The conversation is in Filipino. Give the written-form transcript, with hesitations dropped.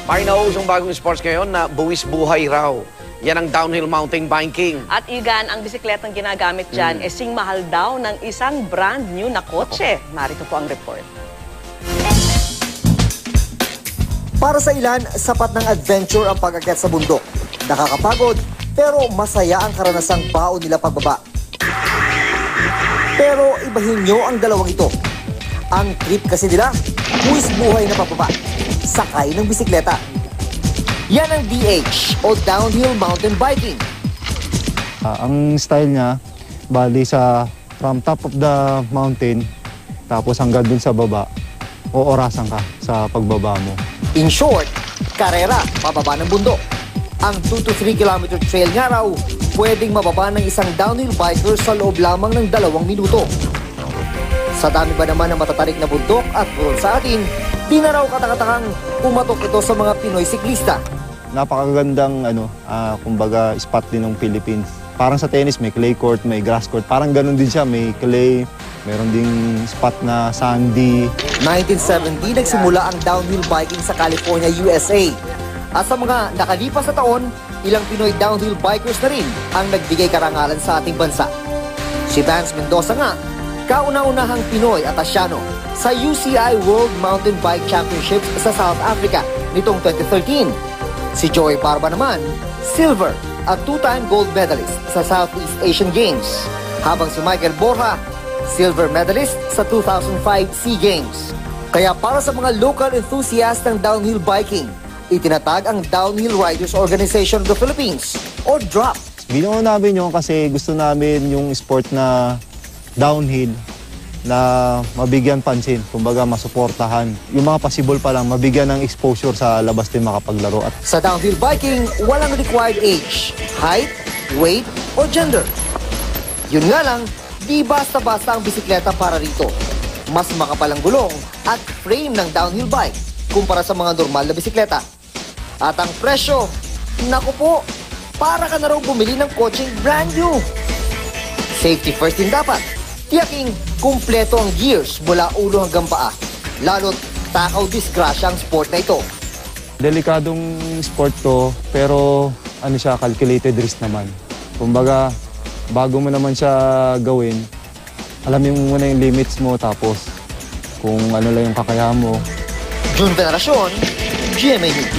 Painausong bagong sports ngayon na buwis buhay raw. Yan ang downhill mountain biking. At Igan, ang bisikletang ginagamit dyan, sing mahal daw ng isang brand new na kotse. Narito po ang report. Para sa ilan, sapat ng adventure ang pag-akyat sa bundok. Nakakapagod, pero masaya ang karanasang baon nila pagbaba. Pero ibahin nyo ang dalawang ito. Ang trip kasi nila, buwis buhay na pababa, sakay ng bisikleta. Yan ang DH o downhill mountain biking. Ang style niya, bali from top of the mountain, tapos hanggang dun sa baba, oorasan ka sa pagbaba mo. In short, karera pababa ng bundok. Ang 2 to 3 kilometer trail nga raw, pwedeng mababa ng isang downhill biker sa loob lamang ng 2 minuto. Sa dami ba naman ng matatarik na bundok at burol sa atin, di na raw katakatakang pumatok ito sa mga Pinoy siklista. Napakagandang kumbaga spot din ng Philippines. Parang sa tennis may clay court, may grass court. Parang ganun din siya, may clay, meron ding spot na sandy. 1970 nagsimula ang downhill biking sa California, USA. At sa mga nakalipas na taon, ilang Pinoy downhill bikers na rin ang nagbigay karangalan sa ating bansa. Si Vance Mendoza nga, kauna-unahang Pinoy at Asyano sa UCI World Mountain Bike Championships sa South Africa nitong 2013. Si Joey Barba naman, silver at 2-time gold medalist sa Southeast Asian Games. Habang si Michael Borja, silver medalist sa 2005 SEA Games. Kaya para sa mga local enthusiast ng downhill biking, itinatag ang Downhill Riders Organization of the Philippines o DROP. Binuo namin yun kasi gusto namin yung sport na downhill na mabigyan pansin, kumbaga masuportahan. Yung mga possible pa lang, mabigyan ng exposure sa labas din makapaglaro. At sa downhill biking, walang required age, height, weight, o gender. Yun nga lang, di basta-basta ang bisikleta para rito. Mas makapal ang gulong at frame ng downhill bike kumpara sa mga normal na bisikleta. At ang presyo, naku po, para ka na raw bumili ng kotseng brand new. Safety first din dapat. Tiyaking kumpleto ang gears mula ulo hanggang paa. Lalo't takaw disgrasya ang sport na ito. Delikadong sport to, pero calculated risk naman. Kumbaga, bago mo naman siya gawin, alamin mo muna yung limits mo, tapos kung ano lang yung kakayahan mo. June Veneracion, GMA News.